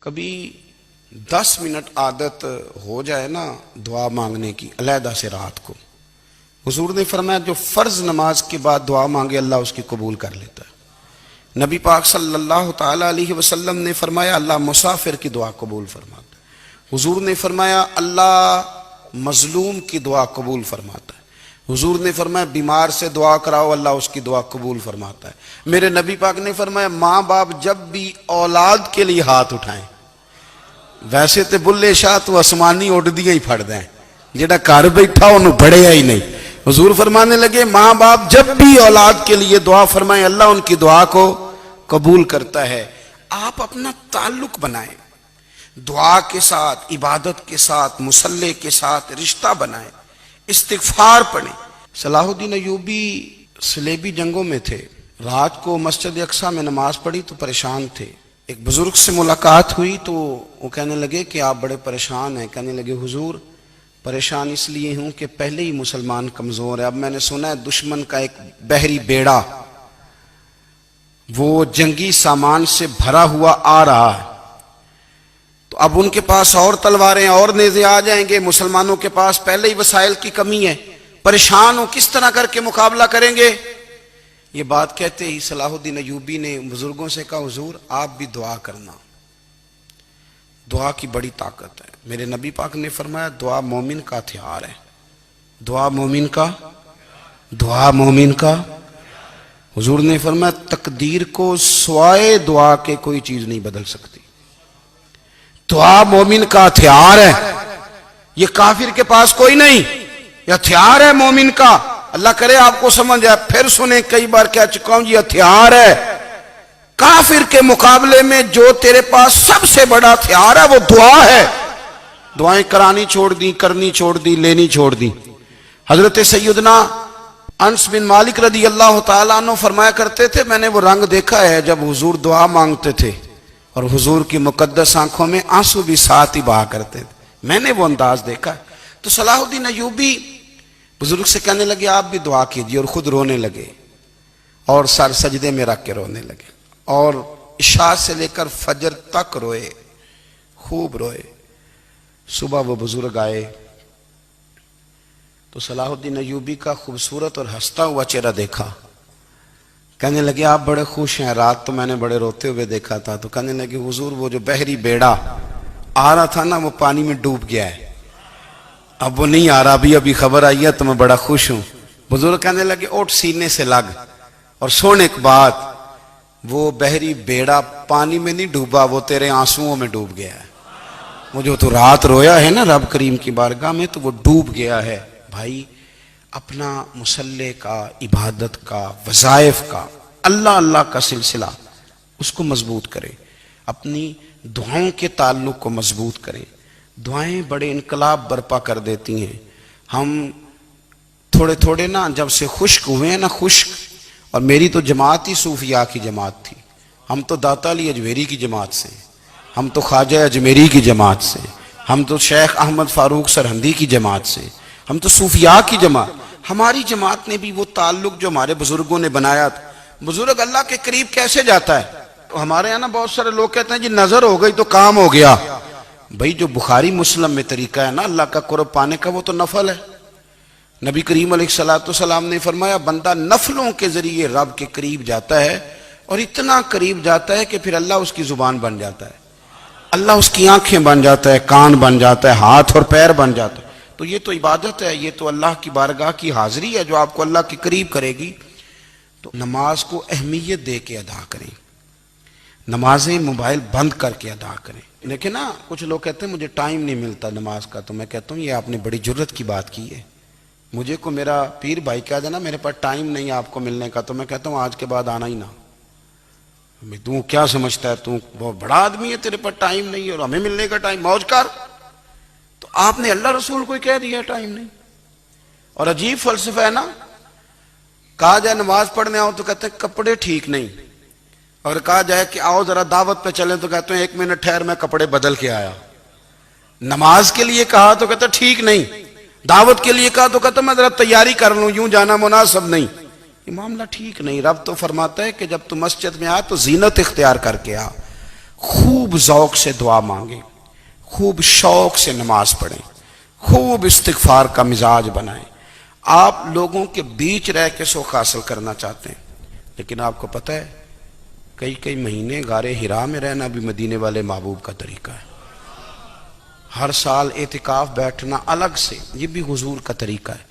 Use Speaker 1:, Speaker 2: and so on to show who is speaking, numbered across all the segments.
Speaker 1: کبھی 10 منٹ عادت ہو جائے نا دعا مانگنے کی علیحدہ سے رات کو، حضور نے فرمایا جو فرض نماز کے بعد دعا مانگے اللہ اس کی قبول کر لیتا ہے۔ نبی پاک صلی اللہ تعالی علیہ وسلم نے فرمایا اللہ مسافر کی دعا قبول فرماتا ہے۔ حضور نے فرمایا اللہ مظلوم کی دعا قبول فرماتا ہے۔ حضور نے فرمایا بیمار سے دعا کراؤ اللہ اس کی دعا قبول فرماتا ہے۔ میرے نبی پاک نے فرمایا ماں باپ جب بھی اولاد کے لیے ہاتھ اٹھائیں، ویسے تے بلے شاہ تو آسمانی اڑ دیا ہی پھڑ دیں، جڑا گھر بیٹھا انہوں بڑھیا ہی نہیں۔ حضور فرمانے لگے ماں باپ جب بھی اولاد کے لیے دعا فرمائیں اللہ ان کی دعا کو قبول کرتا ہے۔ آپ اپنا تعلق بنائیں دعا کے ساتھ، عبادت کے ساتھ، مصلی کے ساتھ رشتہ بنائیں، استغفار پڑھیں۔ صلاح الدین ایوبی صلیبی جنگوں میں تھے، رات کو مسجد اقصیٰ میں نماز پڑھی تو پریشان تھے۔ ایک بزرگ سے ملاقات ہوئی تو وہ کہنے لگے کہ آپ بڑے پریشان ہیں۔ کہنے لگے حضور پریشان اس لیے ہوں کہ پہلے ہی مسلمان کمزور ہے، اب میں نے سنا ہے دشمن کا ایک بحری بیڑا وہ جنگی سامان سے بھرا ہوا آ رہا ہے، تو اب ان کے پاس اور تلواریں اور نیزے آ جائیں گے، مسلمانوں کے پاس پہلے ہی وسائل کی کمی ہے، پریشان ہو کس طرح کر کے مقابلہ کریں گے۔ یہ بات کہتے ہی صلاح الدین ایوبی نے بزرگوں سے کہا حضور آپ بھی دعا کرنا، دعا کی بڑی طاقت ہے۔ میرے نبی پاک نے فرمایا دعا مومن کا ہتھیار ہے، دعا مومن کا حضور نے فرمایا تقدیر کو سوائے دعا کے کوئی چیز نہیں بدل سکتی۔ دعا مومن کا ہتھیار ہے، یہ کافر کے پاس کوئی نہیں، یہ ہتھیار ہے مومن کا۔ اللہ کرے آپ کو سمجھ آئے، پھر سنیں کئی بار کہہ چکا ہوں یہ ہتھیار ہے۔ کافر کے مقابلے میں جو تیرے پاس سب سے بڑا ہتھیار ہے وہ دعا ہے۔ دعائیں کرانی چھوڑ دی، کرنی چھوڑ دی، لینی چھوڑ دی۔ حضرت سیدنا انس بن مالک رضی اللہ تعالیٰ عنہ فرمایا کرتے تھے میں نے وہ رنگ دیکھا ہے جب حضور دعا مانگتے تھے اور حضور کی مقدس آنکھوں میں آنسو بھی ساتھ ہی بہا کرتے تھے، میں نے وہ انداز دیکھا ہے۔ تو صلاح الدین ایوبی بزرگ سے کہنے لگے آپ بھی دعا کیجئے، اور خود رونے لگے اور سر سجدے میں رکھ کے رونے لگے، اور عشاء سے لے کر فجر تک روئے، خوب روئے۔ صبح وہ بزرگ آئے تو صلاح الدین ایوبی کا خوبصورت اور ہنستا ہوا چہرہ دیکھا، کہنے لگے آپ بڑے خوش ہیں، رات تو میں نے بڑے روتے ہوئے دیکھا تھا۔ تو کہنے لگے حضور وہ جو بحری بیڑا آ رہا تھا نا وہ پانی میں ڈوب گیا ہے، اب وہ نہیں آ رہا، ابھی خبر آئی ہے تو میں بڑا خوش ہوں۔ بزرگ کہنے لگے اوٹ سینے سے لگ اور سن ایک بات، وہ بحری بیڑا پانی میں نہیں ڈوبا، وہ تیرے آنسوؤں میں ڈوب گیا ہے۔ وہ جو تو رات رویا ہے نا رب کریم کی بارگاہ میں تو وہ ڈوب گیا ہے۔ بھائی اپنا مصلی کا، عبادت کا، وظائف کا، اللہ کا سلسلہ اس کو مضبوط کریں، اپنی دعاؤں کے تعلق کو مضبوط کریں۔ دعائیں بڑے انقلاب برپا کر دیتی ہیں۔ ہم تھوڑے نا جب سے خشک ہوئے ہیں نا، خشک، اور میری تو جماعت ہی صوفیاء کی جماعت تھی، ہم تو داتا علی اجمیری کی جماعت سے، ہم تو خواجہ اجمیری کی جماعت سے، ہم تو شیخ احمد فاروق سرہندی کی جماعت سے، ہم تو صوفیاء کی جماعت۔ ہماری جماعت نے بھی وہ تعلق جو ہمارے بزرگوں نے بنایا تھا۔ بزرگ اللہ کے قریب کیسے جاتا ہے؟ ہمارے یہاں نا بہت سارے لوگ کہتے ہیں جی نظر ہو گئی تو کام ہو گیا۔ بھائی جو بخاری مسلم میں طریقہ ہے نا اللہ کا قرب پانے کا وہ تو نفل ہے۔ نبی کریم علیہ السلام نے فرمایا بندہ نفلوں کے ذریعے رب کے قریب جاتا ہے، اور اتنا قریب جاتا ہے کہ پھر اللہ اس کی زبان بن جاتا ہے، اللہ اس کی آنکھیں بن جاتا ہے، کان بن جاتا ہے، ہاتھ اور پیر بن جاتا ہے۔ تو یہ تو عبادت ہے، یہ تو اللہ کی بارگاہ کی حاضری ہے جو آپ کو اللہ کے قریب کرے گی۔ تو نماز کو اہمیت دے کے ادا کریں، نمازیں موبائل بند کر کے ادا کریں۔ لیکن نا کچھ لوگ کہتے ہیں مجھے ٹائم نہیں ملتا نماز کا، تو میں کہتا ہوں یہ آپ نے بڑی جرت کی بات کی ہے۔ مجھے کو میرا پیر بھائی کہا جائے نا میرے پاس ٹائم نہیں آپ کو ملنے کا، تو میں کہتا ہوں آج کے بعد آنا ہی نہ۔ تو کیا سمجھتا ہے تو بہت بڑا آدمی ہے، تیرے پاس ٹائم نہیں ہے اور ہمیں ملنے کا ٹائم، موج کر۔ تو آپ نے اللہ رسول کو کہہ دیا ٹائم نہیں، اور عجیب فلسفہ ہے نا۔ کہا جائے نماز پڑھنے آؤ تو کہتے ہیں کپڑے ٹھیک نہیں، اور کہا جائے کہ آؤ ذرا دعوت پہ چلیں تو کہتے ہیں 1 منٹ ٹھہر میں کپڑے بدل کے آیا۔ نماز کے لیے کہا تو کہتے ہیں ٹھیک نہیں، دعوت کے لیے کہا تو کہتے ہیں میں ذرا تیاری کر لوں، یوں جانا مناسب نہیں۔ یہ معاملہ ٹھیک نہیں۔ رب تو فرماتا ہے کہ جب تو مسجد میں آ تو زینت اختیار کر کے آ، خوب ذوق سے دعا مانگیں، خوب شوق سے نماز پڑھیں، خوب استغفار کا مزاج بنائیں۔ آپ لوگوں کے بیچ رہ کے سکھ حاصل کرنا چاہتے ہیں، لیکن آپ کو پتہ ہے کئی مہینے غار حرا میں رہنا بھی مدینے والے محبوب کا طریقہ ہے۔ ہر سال اعتکاف بیٹھنا الگ سے، یہ بھی حضور کا طریقہ ہے۔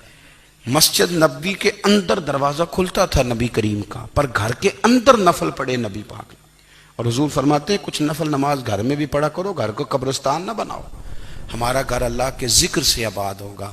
Speaker 1: مسجد نبوی کے اندر دروازہ کھلتا تھا نبی کریم کا، پر گھر کے اندر نفل پڑے نبی پاک نے، اور حضور فرماتے ہیں کچھ نفل نماز گھر میں بھی پڑھا کرو، گھر کو قبرستان نہ بناؤ۔ ہمارا گھر اللہ کے ذکر سے آباد ہوگا۔